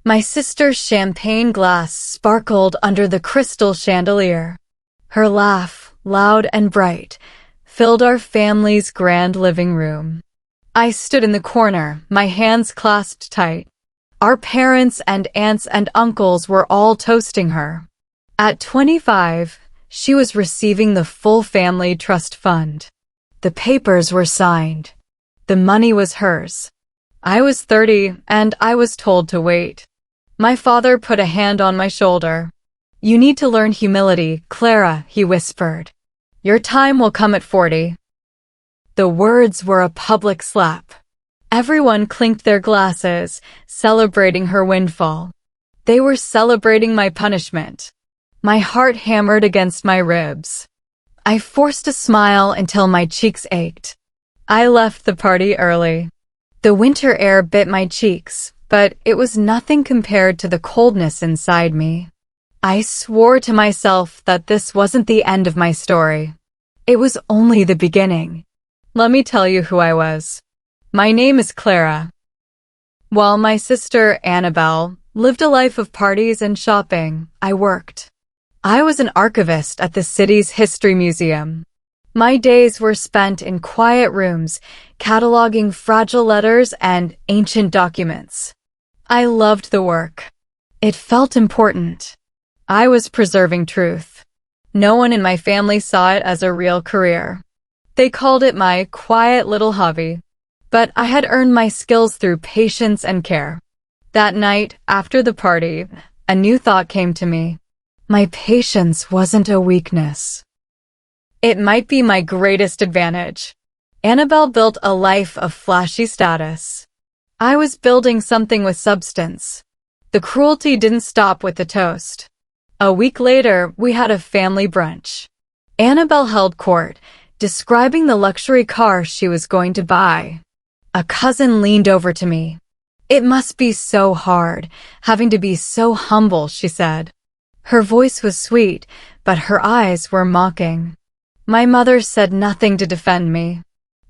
My sister's champagne glass sparkled under the crystal chandelier. Her laugh, loud and bright, filled our family's grand living room. I stood in the corner, my hands clasped tight. Our parents and aunts and uncles were all toasting her. At 25, she was receiving the full family trust fund. The papers were signed. The money was hers. I was 30, and I was told to wait. My father put a hand on my shoulder. "You need to learn humility, Clara," he whispered. "Your time will come at 40. The words were a public slap. Everyone clinked their glasses, celebrating her windfall. They were celebrating my punishment. My heart hammered against my ribs. I forced a smile until my cheeks ached. I left the party early. The winter air bit my cheeks, but it was nothing compared to the coldness inside me. I swore to myself that this wasn't the end of my story. It was only the beginning. Let me tell you who I was. My name is Clara. While my sister, Annabelle, lived a life of parties and shopping, I worked. I was an archivist at the city's history museum. My days were spent in quiet rooms, cataloging fragile letters and ancient documents. I loved the work. It felt important. I was preserving truth. No one in my family saw it as a real career. They called it my quiet little hobby. But I had earned my skills through patience and care. That night, after the party, a new thought came to me. My patience wasn't a weakness. It might be my greatest advantage. Annabelle built a life of flashy status. I was building something with substance. The cruelty didn't stop with the toast. A week later, we had a family brunch. Annabelle held court, describing the luxury car she was going to buy. A cousin leaned over to me. "It must be so hard, having to be so humble," she said. Her voice was sweet, but her eyes were mocking. My mother said nothing to defend me.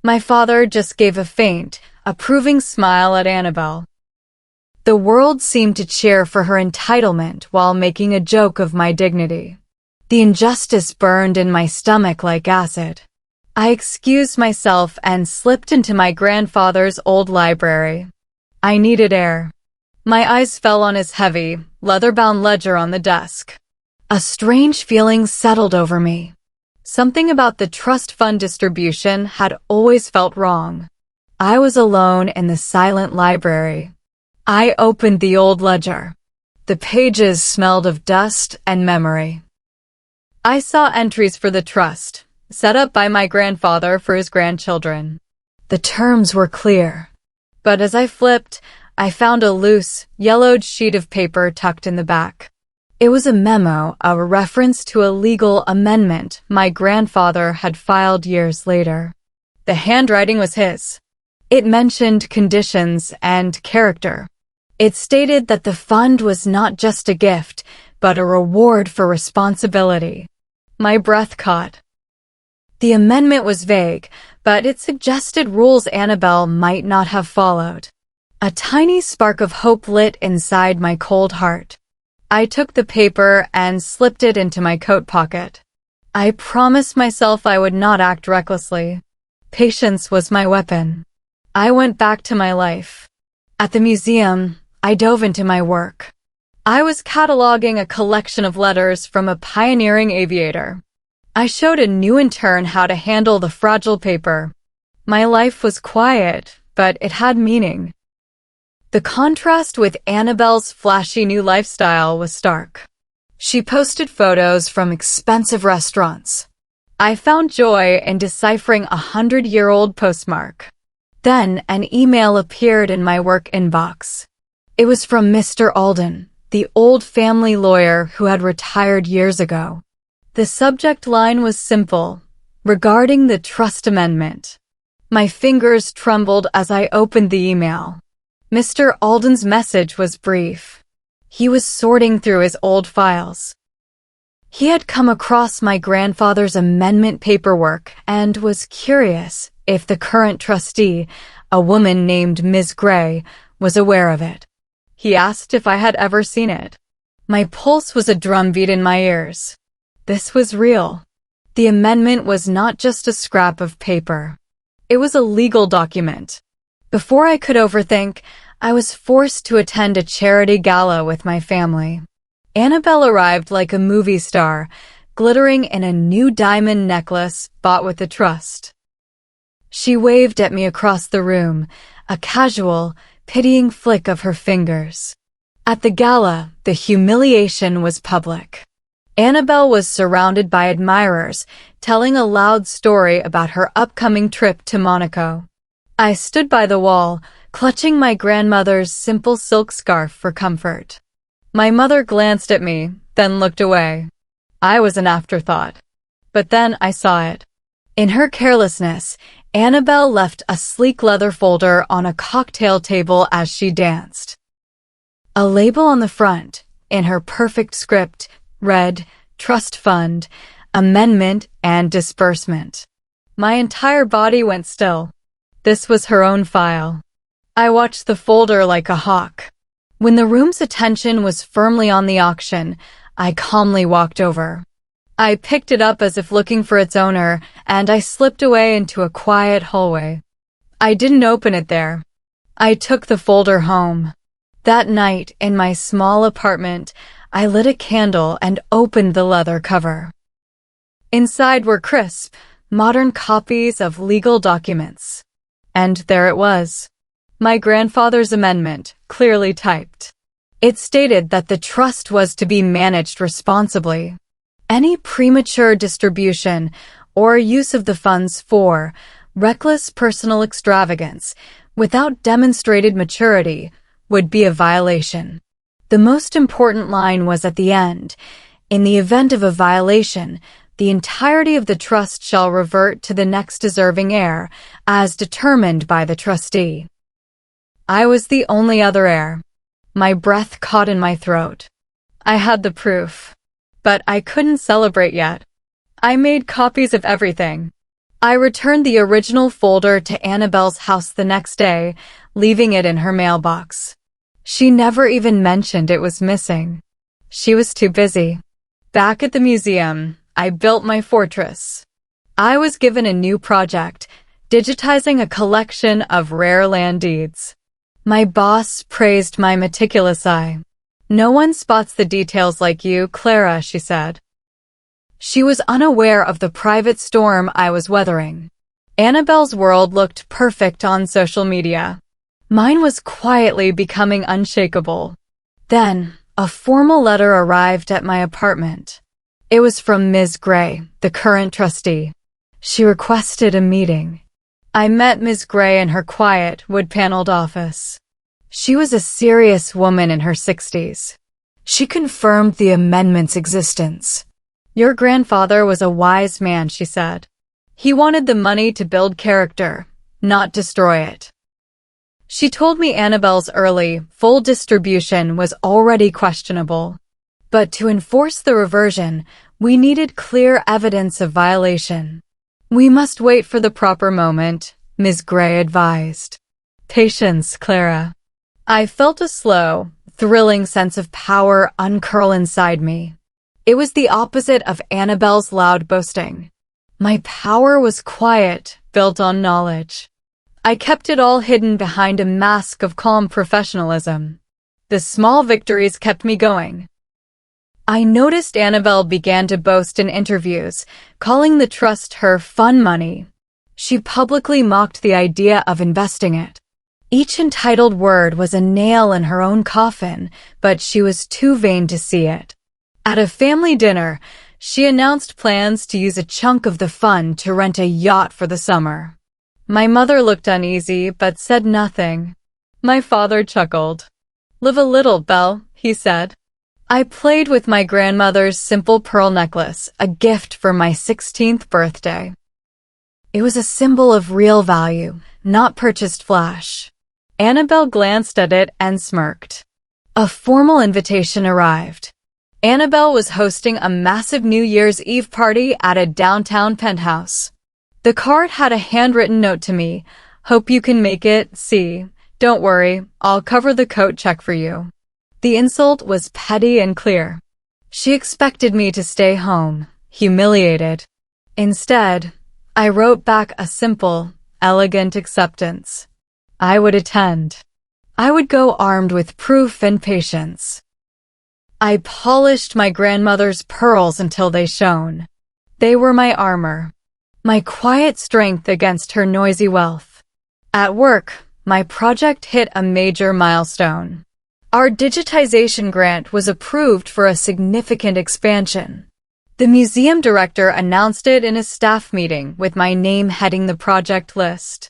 My father just gave a faint, approving smile at Annabelle. The world seemed to cheer for her entitlement while making a joke of my dignity. The injustice burned in my stomach like acid. I excused myself and slipped into my grandfather's old library. I needed air. My eyes fell on his heavy, leather-bound ledger on the desk. A strange feeling settled over me. Something about the trust fund distribution had always felt wrong. I was alone in the silent library. I opened the old ledger. The pages smelled of dust and memory. I saw entries for the trust, set up by my grandfather for his grandchildren. The terms were clear. But as I flipped, I found a loose, yellowed sheet of paper tucked in the back. It was a memo, a reference to a legal amendment my grandfather had filed years later. The handwriting was his. It mentioned conditions and character. It stated that the fund was not just a gift, but a reward for responsibility. My breath caught. The amendment was vague, but it suggested rules Annabelle might not have followed. A tiny spark of hope lit inside my cold heart. I took the paper and slipped it into my coat pocket. I promised myself I would not act recklessly. Patience was my weapon. I went back to my life. At the museum, I dove into my work. I was cataloging a collection of letters from a pioneering aviator. I showed a new intern how to handle the fragile paper. My life was quiet, but it had meaning. The contrast with Annabelle's flashy new lifestyle was stark. She posted photos from expensive restaurants. I found joy in deciphering a 100-year-old postmark. Then an email appeared in my work inbox. It was from Mr. Alden, the old family lawyer who had retired years ago. The subject line was simple, regarding the trust amendment. My fingers trembled as I opened the email. Mr. Alden's message was brief. He was sorting through his old files. He had come across my grandfather's amendment paperwork and was curious if the current trustee, a woman named Ms. Gray, was aware of it. He asked if I had ever seen it. My pulse was a drumbeat in my ears. This was real. The amendment was not just a scrap of paper. It was a legal document. Before I could overthink, I was forced to attend a charity gala with my family. Annabelle arrived like a movie star, glittering in a new diamond necklace bought with the trust. She waved at me across the room, a casual, pitying flick of her fingers. At the gala, the humiliation was public. Annabelle was surrounded by admirers, telling a loud story about her upcoming trip to Monaco. I stood by the wall, clutching my grandmother's simple silk scarf for comfort. My mother glanced at me, then looked away. I was an afterthought. But then I saw it. In her carelessness, Annabelle left a sleek leather folder on a cocktail table as she danced. A label on the front, in her perfect script, read, Trust Fund, Amendment and Disbursement. My entire body went still. This was her own file. I watched the folder like a hawk. When the room's attention was firmly on the auction, I calmly walked over. I picked it up as if looking for its owner, and I slipped away into a quiet hallway. I didn't open it there. I took the folder home. That night, in my small apartment, I lit a candle and opened the leather cover. Inside were crisp, modern copies of legal documents. And there it was. My grandfather's amendment, clearly typed. It stated that the trust was to be managed responsibly. Any premature distribution or use of the funds for reckless personal extravagance without demonstrated maturity would be a violation. The most important line was at the end. In the event of a violation, the entirety of the trust shall revert to the next deserving heir, as determined by the trustee. I was the only other heir. My breath caught in my throat. I had the proof. But I couldn't celebrate yet. I made copies of everything. I returned the original folder to Annabelle's house the next day, leaving it in her mailbox. She never even mentioned it was missing. She was too busy. Back at the museum, I built my fortress. I was given a new project, digitizing a collection of rare land deeds. My boss praised my meticulous eye. No one spots the details like you, Clara, she said. She was unaware of the private storm I was weathering. Annabelle's world looked perfect on social media. Mine was quietly becoming unshakable. Then, a formal letter arrived at my apartment. It was from Ms. Gray, the current trustee. She requested a meeting. I met Ms. Gray in her quiet, wood-paneled office. She was a serious woman in her 60s. She confirmed the amendment's existence. Your grandfather was a wise man, she said. He wanted the money to build character, not destroy it. She told me Annabelle's early, full distribution was already questionable. But to enforce the reversion, we needed clear evidence of violation. We must wait for the proper moment, Ms. Gray advised. Patience, Clara. I felt a slow, thrilling sense of power uncurl inside me. It was the opposite of Annabelle's loud boasting. My power was quiet, built on knowledge. I kept it all hidden behind a mask of calm professionalism. The small victories kept me going. I noticed Annabelle began to boast in interviews, calling the trust her fun money. She publicly mocked the idea of investing it. Each entitled word was a nail in her own coffin, but she was too vain to see it. At a family dinner, she announced plans to use a chunk of the fund to rent a yacht for the summer. My mother looked uneasy, but said nothing. My father chuckled. Live a little, Belle, he said. I played with my grandmother's simple pearl necklace, a gift for my 16th birthday. It was a symbol of real value, not purchased flash. Annabelle glanced at it and smirked. A formal invitation arrived. Annabelle was hosting a massive New Year's Eve party at a downtown penthouse. The card had a handwritten note to me, "Hope you can make it, C. Don't worry, I'll cover the coat check for you. The insult was petty and clear. She expected me to stay home, humiliated. Instead, I wrote back a simple, elegant acceptance. I would attend. I would go armed with proof and patience. I polished my grandmother's pearls until they shone. They were my armor, my quiet strength against her noisy wealth. At work, my project hit a major milestone. Our digitization grant was approved for a significant expansion. The museum director announced it in a staff meeting with my name heading the project list.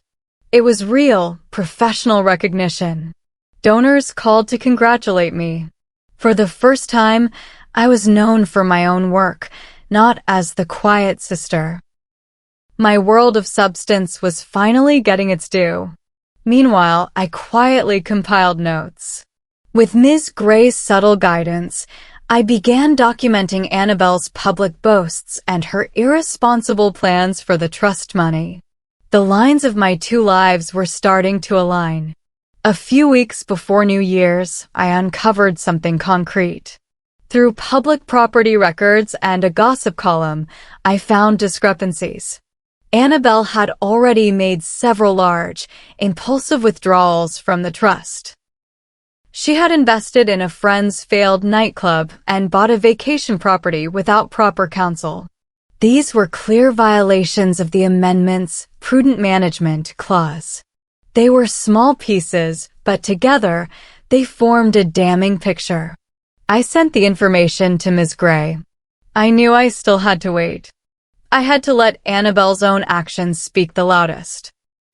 It was real, professional recognition. Donors called to congratulate me. For the first time, I was known for my own work, not as the quiet sister. My world of substance was finally getting its due. Meanwhile, I quietly compiled notes. With Ms. Gray's subtle guidance, I began documenting Annabelle's public boasts and her irresponsible plans for the trust money. The lines of my two lives were starting to align. A few weeks before New Year's, I uncovered something concrete. Through public property records and a gossip column, I found discrepancies. Annabelle had already made several large, impulsive withdrawals from the trust. She had invested in a friend's failed nightclub and bought a vacation property without proper counsel. These were clear violations of the amendment's prudent management clause. They were small pieces, but together, they formed a damning picture. I sent the information to Ms. Gray. I knew I still had to wait. I had to let Annabelle's own actions speak the loudest.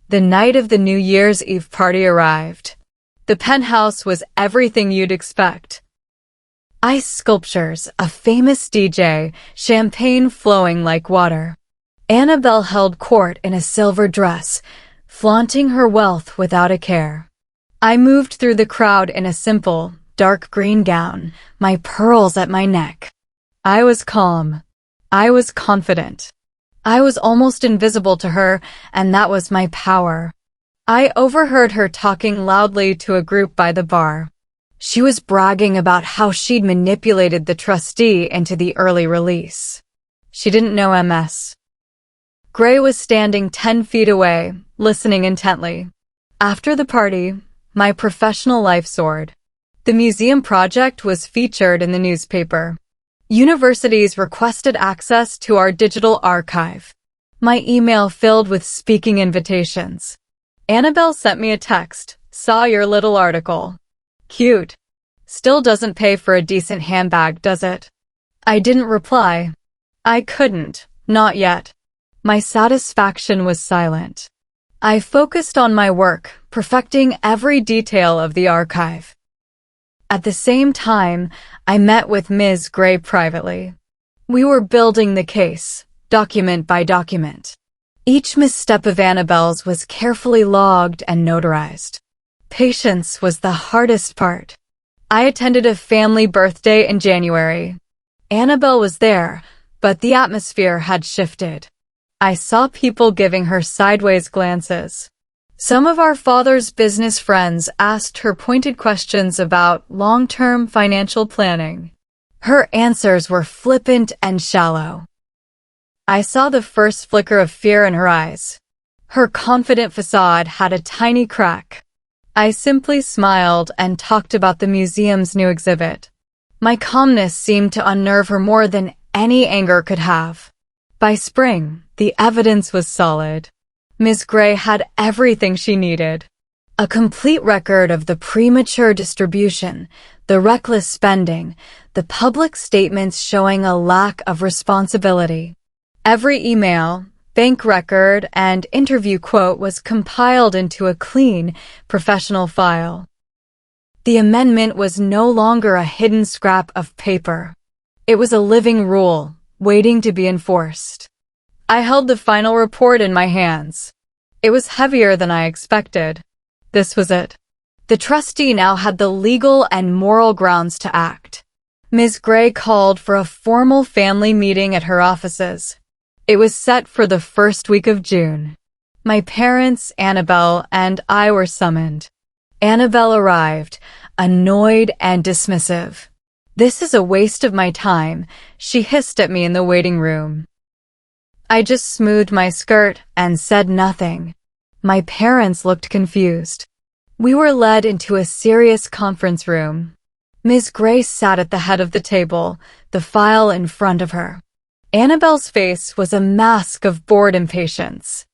The night of the New Year's Eve party arrived. The penthouse was everything you'd expect. Ice sculptures, a famous DJ, champagne flowing like water. Annabelle held court in a silver dress, flaunting her wealth without a care. I moved through the crowd in a simple, dark green gown, my pearls at my neck. I was calm. I was confident. I was almost invisible to her, and that was my power. I overheard her talking loudly to a group by the bar. She was bragging about how she'd manipulated the trustee into the early release. She didn't know MS. Gray was standing 10 feet away, listening intently. After the party, my professional life soared. The museum project was featured in the newspaper. Universities requested access to our digital archive. My email filled with speaking invitations. Annabelle sent me a text. Saw your little article. Cute. Still doesn't pay for a decent handbag, does it? I didn't reply. I couldn't. Not yet. My satisfaction was silent. I focused on my work, perfecting every detail of the archive. At the same time, I met with Ms. Gray privately. We were building the case, document by document. Each misstep of Annabelle's was carefully logged and notarized. Patience was the hardest part. I attended a family birthday in January. Annabelle was there, but the atmosphere had shifted. I saw people giving her sideways glances. Some of our father's business friends asked her pointed questions about long-term financial planning. Her answers were flippant and shallow. I saw the first flicker of fear in her eyes. Her confident facade had a tiny crack. I simply smiled and talked about the museum's new exhibit. My calmness seemed to unnerve her more than any anger could have. By spring, the evidence was solid. Ms. Gray had everything she needed. A complete record of the premature distribution, the reckless spending, the public statements showing a lack of responsibility. Every email, bank record, and interview quote was compiled into a clean, professional file. The amendment was no longer a hidden scrap of paper. It was a living rule, waiting to be enforced. I held the final report in my hands. It was heavier than I expected. This was it. The trustee now had the legal and moral grounds to act. Ms. Gray called for a formal family meeting at her offices. It was set for the first week of June. My parents, Annabelle, and I were summoned. Annabelle arrived, annoyed and dismissive. "This is a waste of my time," she hissed at me in the waiting room. I just smoothed my skirt and said nothing. My parents looked confused. We were led into a serious conference room. Ms. Gray sat at the head of the table, the file in front of her. Annabelle's face was a mask of bored impatience.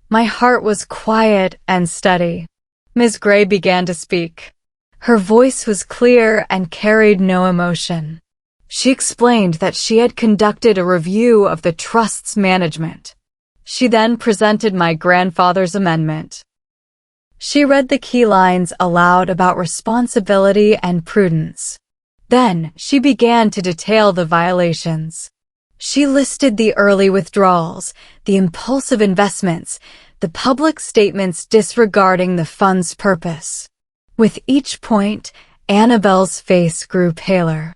My heart was quiet and steady. Ms. Gray began to speak. Her voice was clear and carried no emotion. She explained that she had conducted a review of the trust's management. She then presented my grandfather's amendment. She read the key lines aloud about responsibility and prudence. Then she began to detail the violations. She listed the early withdrawals, the impulsive investments, the public statements disregarding the fund's purpose. With each point, Annabelle's face grew paler.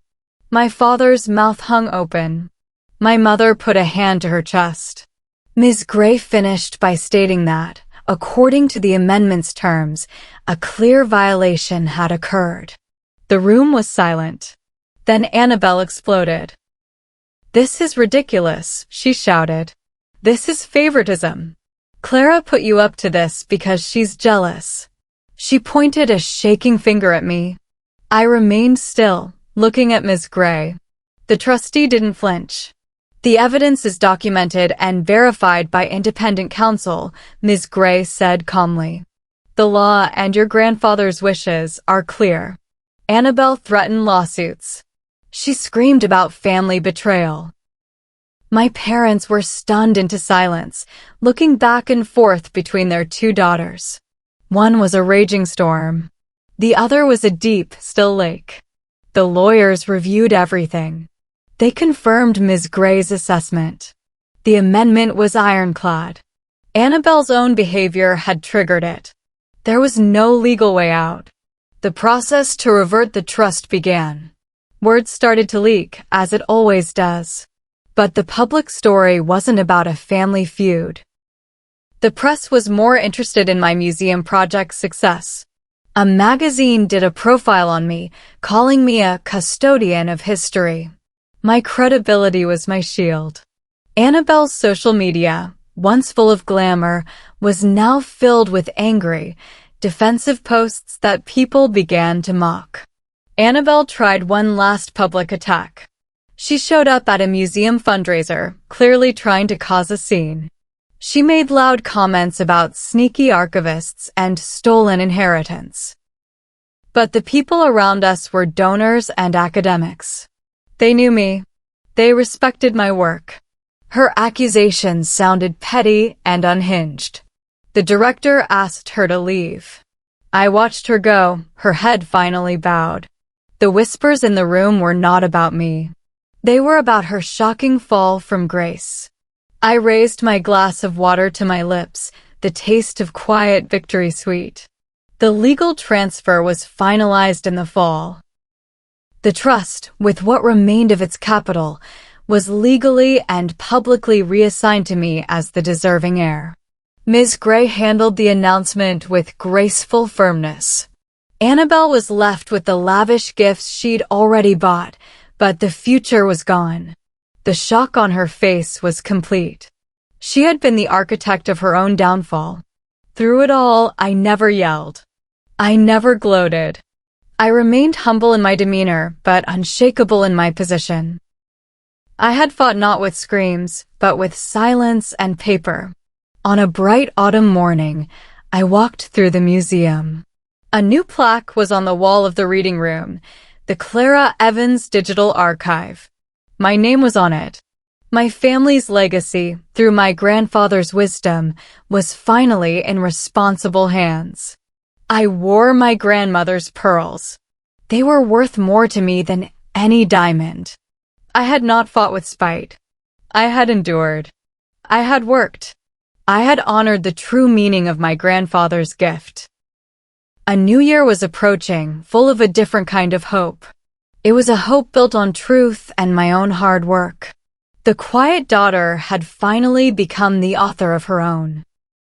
My father's mouth hung open. My mother put a hand to her chest. Ms. Gray finished by stating that, according to the amendment's terms, a clear violation had occurred. The room was silent. Then Annabelle exploded. "This is ridiculous," she shouted. "This is favoritism. Clara put you up to this because she's jealous." She pointed a shaking finger at me. I remained still, looking at Ms. Gray. The trustee didn't flinch. "The evidence is documented and verified by independent counsel," Ms. Gray said calmly. "The law and your grandfather's wishes are clear." Annabelle threatened lawsuits. She screamed about family betrayal. My parents were stunned into silence, looking back and forth between their two daughters. One was a raging storm. The other was a deep, still lake. The lawyers reviewed everything. They confirmed Ms. Gray's assessment. The amendment was ironclad. Annabelle's own behavior had triggered it. There was no legal way out. The process to revert the trust began. Word started to leak, as it always does. But the public story wasn't about a family feud. The press was more interested in my museum project's success. A magazine did a profile on me, calling me a custodian of history. My credibility was my shield. Annabelle's social media, once full of glamour, was now filled with angry, defensive posts that people began to mock. Annabelle tried one last public attack. She showed up at a museum fundraiser, clearly trying to cause a scene. She made loud comments about sneaky archivists and stolen inheritance. But the people around us were donors and academics. They knew me. They respected my work. Her accusations sounded petty and unhinged. The director asked her to leave. I watched her go, her head finally bowed. The whispers in the room were not about me. They were about her shocking fall from grace. I raised my glass of water to my lips, the taste of quiet victory sweet. The legal transfer was finalized in the fall. The trust, with what remained of its capital, was legally and publicly reassigned to me as the deserving heir. Ms. Gray handled the announcement with graceful firmness. Annabelle was left with the lavish gifts she'd already bought, but the future was gone. The shock on her face was complete. She had been the architect of her own downfall. Through it all, I never yelled. I never gloated. I remained humble in my demeanor, but unshakable in my position. I had fought not with screams, but with silence and paper. On a bright autumn morning, I walked through the museum. A new plaque was on the wall of the reading room, the Clara Evans Digital Archive. My name was on it. My family's legacy, through my grandfather's wisdom, was finally in responsible hands. I wore my grandmother's pearls. They were worth more to me than any diamond. I had not fought with spite. I had endured. I had worked. I had honored the true meaning of my grandfather's gift. A new year was approaching, full of a different kind of hope. It was a hope built on truth and my own hard work. The quiet daughter had finally become the author of her own.